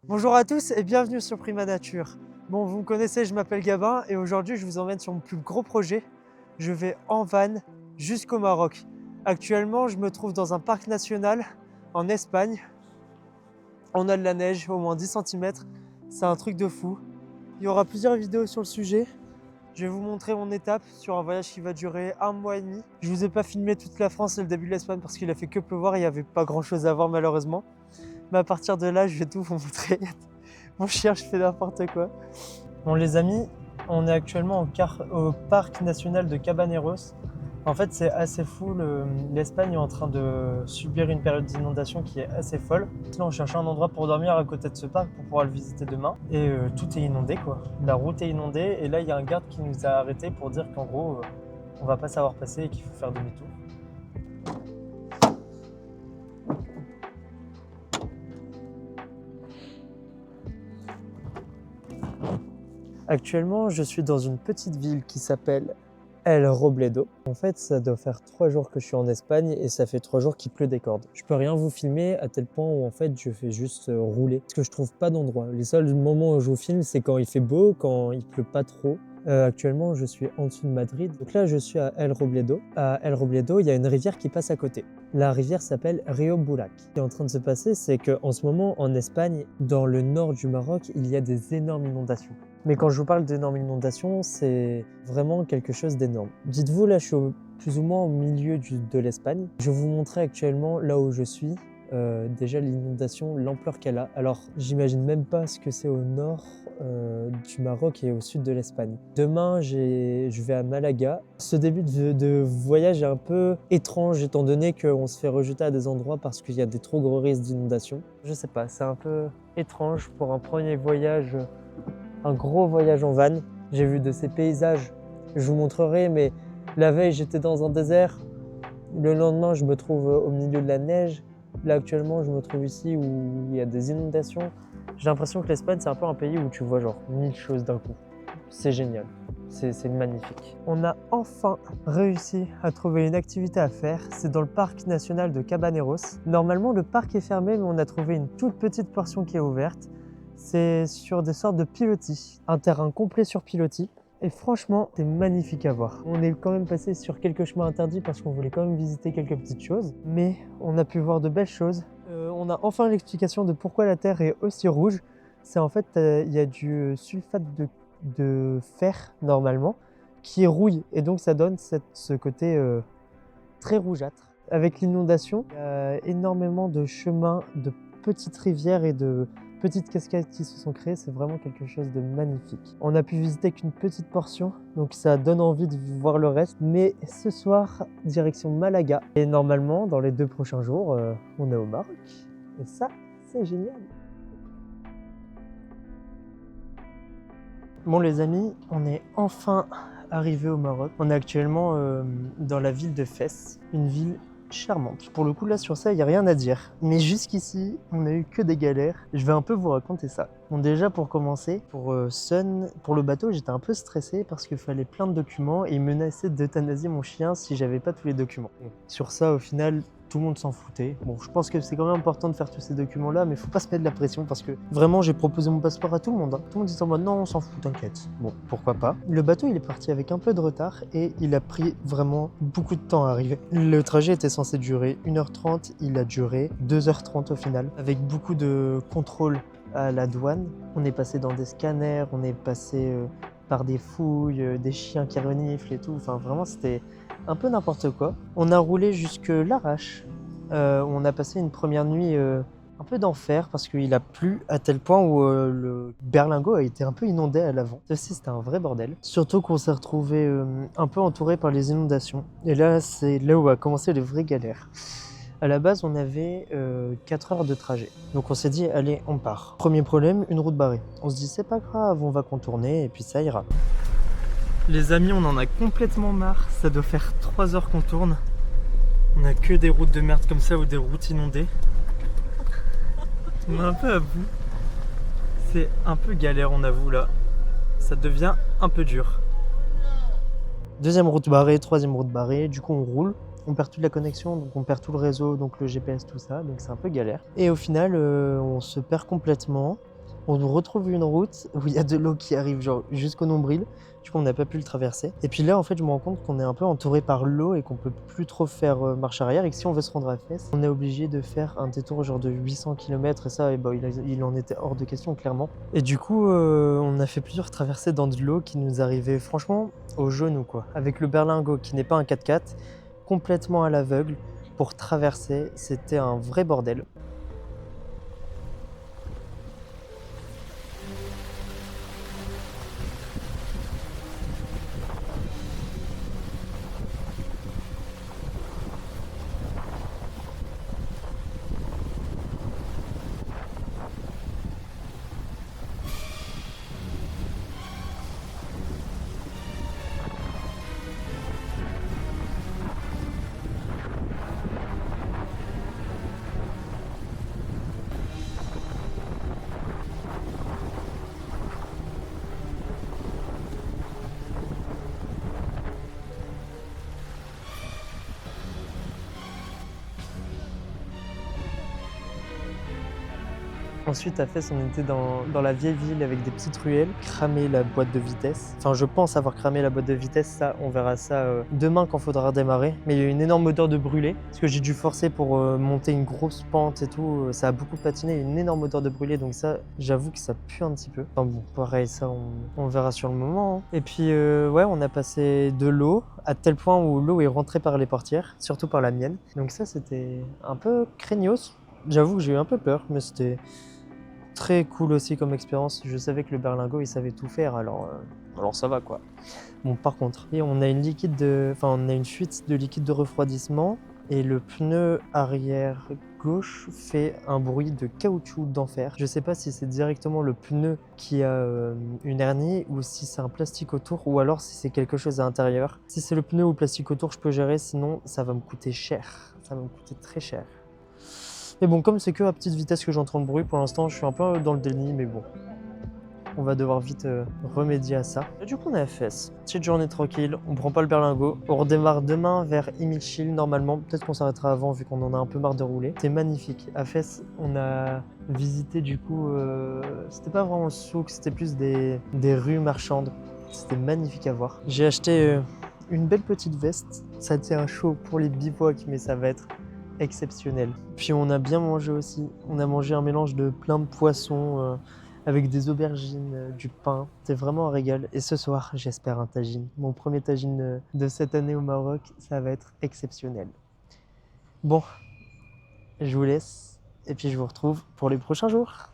Bonjour à tous et bienvenue sur Prima Nature. Bon, vous me connaissez, je m'appelle Gabin et aujourd'hui je vous emmène sur mon plus gros projet. Je vais en van jusqu'au Maroc. Actuellement, je me trouve dans un parc national en Espagne. On a de la neige, au moins 10 cm. C'est un truc de fou. Il y aura plusieurs vidéos sur le sujet. Je vais vous montrer mon étape sur un voyage qui va durer 1 mois et demi. Je vous ai pas filmé toute la France et le début de l'Espagne parce qu'il a fait que pleuvoir et il n'y avait pas grand chose à voir malheureusement. Mais à partir de là, je vais tout vous montrer. Mon chien, je fais n'importe quoi. Bon les amis, on est actuellement au parc national de Cabaneros. En fait, c'est assez fou. L'Espagne est en train de subir une période d'inondation qui est assez folle. Là, on cherche un endroit pour dormir à côté de ce parc pour pouvoir le visiter demain. Et tout est inondé, quoi. La route est inondée. Et là, il y a un garde qui nous a arrêtés pour dire qu'en gros, on va pas savoir passer et qu'il faut faire demi-tour. Actuellement, je suis dans une petite ville qui s'appelle El Robledo. En fait, ça doit faire 3 jours que je suis en Espagne et ça fait 3 jours qu'il pleut des cordes. Je peux rien vous filmer à tel point où en fait je fais juste rouler parce que je trouve pas d'endroit. Les seuls moments où je vous filme, c'est quand il fait beau, quand il pleut pas trop. Actuellement, je suis en dessous de Madrid. Donc là, je suis à El Robledo. À El Robledo, il y a une rivière qui passe à côté. La rivière s'appelle Rio Bulac. Ce qui est en train de se passer, c'est qu'en ce moment, en Espagne, dans le nord du Maroc, il y a des énormes inondations. Mais quand je vous parle d'énormes inondations, c'est vraiment quelque chose d'énorme. Dites-vous, là, je suis plus ou moins au milieu de l'Espagne. Je vais vous montrer actuellement là où je suis. Déjà l'inondation, l'ampleur qu'elle a. Alors j'imagine même pas ce que c'est au nord du Maroc et au sud de l'Espagne. Demain je vais à Malaga. Ce début de voyage est un peu étrange étant donné qu'on se fait rejeter à des endroits parce qu'il y a des trop gros risques d'inondation. Je sais pas, c'est un peu étrange pour un premier voyage, un gros voyage en van. J'ai vu de ces paysages, je vous montrerai, mais la veille j'étais dans un désert. Le lendemain je me trouve au milieu de la neige. Là actuellement je me trouve ici où il y a des inondations. J'ai l'impression que l'Espagne c'est un peu un pays où tu vois genre 1000 choses d'un coup. C'est génial, c'est magnifique. On a enfin réussi à trouver une activité à faire. C'est dans le parc national de Cabaneros. Normalement le parc est fermé mais on a trouvé une toute petite portion qui est ouverte. C'est sur des sortes de pilotis, un terrain complet sur pilotis. Et franchement, c'est magnifique à voir. On est quand même passé sur quelques chemins interdits parce qu'on voulait quand même visiter quelques petites choses. Mais on a pu voir de belles choses. On a enfin l'explication de pourquoi la terre est aussi rouge. C'est en fait, il y a du sulfate de fer, normalement, qui rouille. Et donc ça donne ce côté très rougeâtre. Avec l'inondation, il y a énormément de chemins, de petites rivières et de petites cascades qui se sont créées, c'est vraiment quelque chose de magnifique. On a pu visiter qu'une petite portion, donc ça donne envie de voir le reste. Mais ce soir, direction Malaga. Et normalement, dans les 2 prochains jours, on est au Maroc. Et ça, c'est génial. Bon les amis, on est enfin arrivé au Maroc. On est actuellement dans la ville de Fès, une ville charmante. Pour le coup, là, sur ça, il n'y a rien à dire. Mais jusqu'ici, on n'a eu que des galères. Je vais un peu vous raconter ça. Bon, déjà, pour commencer, pour le bateau, j'étais un peu stressé parce qu'il fallait plein de documents et il menaçait d'euthanasier mon chien si j'avais pas tous les documents. Sur ça, au final, tout le monde s'en foutait. Bon, je pense que c'est quand même important de faire tous ces documents-là, mais faut pas se mettre de la pression parce que vraiment, j'ai proposé mon passeport à tout le monde. Tout le monde était en mode non, on s'en fout, t'inquiète. Bon, pourquoi pas. Le bateau, il est parti avec un peu de retard et il a pris vraiment beaucoup de temps à arriver. Le trajet était censé durer 1h30, il a duré 2h30 au final, avec beaucoup de contrôles à la douane. On est passé dans des scanners, on est passé par des fouilles, des chiens qui reniflent et tout. Enfin, vraiment, c'était un peu n'importe quoi. On a roulé jusque Larache. On a passé une première nuit un peu d'enfer parce qu'il a plu à tel point où le berlingot a été un peu inondé à l'avant. Ceci, c'était un vrai bordel. Surtout qu'on s'est retrouvé un peu entouré par les inondations. Et là, c'est là où a commencé les vraies galères. À la base, on avait 4 heures de trajet. Donc on s'est dit, allez, on part. Premier problème, une route barrée. On se dit, c'est pas grave, on va contourner et puis ça ira. Les amis, on en a complètement marre. Ça doit faire 3 heures qu'on tourne. On a que des routes de merde comme ça ou des routes inondées. On est un peu à bout. C'est un peu galère, on avoue là. Ça devient un peu dur. Deuxième route barrée, troisième route barrée. Du coup, on roule. On perd toute la connexion, donc on perd tout le réseau, donc le GPS, tout ça. Donc c'est un peu galère. Et au final, on se perd complètement. On retrouve une route où il y a de l'eau qui arrive genre jusqu'au nombril. Du coup, on n'a pas pu le traverser. Et puis là, en fait, je me rends compte qu'on est un peu entouré par l'eau et qu'on peut plus trop faire marche arrière. Et que si on veut se rendre à Fès, on est obligé de faire un détour genre de 800 km. Et ça, et bah, il en était hors de question, clairement. Et du coup, on a fait plusieurs traversées dans de l'eau qui nous arrivait franchement au genou, quoi. Avec le berlingot qui n'est pas un 4x4, complètement à l'aveugle. Pour traverser, c'était un vrai bordel. Ensuite, à Fès, on était dans la vieille ville avec des petites ruelles, cramer la boîte de vitesse. Enfin, je pense avoir cramé la boîte de vitesse, ça, on verra ça demain quand faudra redémarrer. Mais il y a eu une énorme odeur de brûlé, parce que j'ai dû forcer pour monter une grosse pente et tout. Ça a beaucoup patiné, il y a une énorme odeur de brûlé, donc ça, j'avoue que ça pue un petit peu. Enfin bon, pareil, ça, on verra sur le moment, hein. Et puis, ouais, on a passé de l'eau, à tel point où l'eau est rentrée par les portières, surtout par la mienne. Donc ça, c'était un peu craignos. J'avoue que j'ai eu un peu peur, mais c'était très cool aussi comme expérience. Je savais que le berlingot, il savait tout faire, alors ça va quoi. Bon, par contre, et on a on a une fuite de liquide de refroidissement et le pneu arrière gauche fait un bruit de caoutchouc d'enfer. Je sais pas si c'est directement le pneu qui a une hernie ou si c'est un plastique autour ou alors si c'est quelque chose à l'intérieur. Si c'est le pneu ou le plastique autour, je peux gérer, sinon ça va me coûter cher. Ça va me coûter très cher. Mais bon, comme c'est que à petite vitesse que j'entends le bruit, pour l'instant, je suis un peu dans le déni, mais bon, on va devoir vite remédier à ça. Et du coup, on est à Fès. Petite journée tranquille, on prend pas le berlingot. On redémarre demain vers Imilchil normalement. Peut-être qu'on s'arrêtera avant vu qu'on en a un peu marre de rouler. C'est magnifique. À Fès, on a visité du coup, c'était pas vraiment le souk, c'était plus des rues marchandes. C'était magnifique à voir. J'ai acheté une belle petite veste. Ça tient chaud pour les bivouacs, mais ça va être exceptionnel. Puis on a bien mangé aussi. On a mangé un mélange de plein de poissons avec des aubergines, du pain. C'était vraiment un régal. Et ce soir, j'espère un tagine. Mon premier tagine de cette année au Maroc, ça va être exceptionnel. Bon, je vous laisse et puis je vous retrouve pour les prochains jours.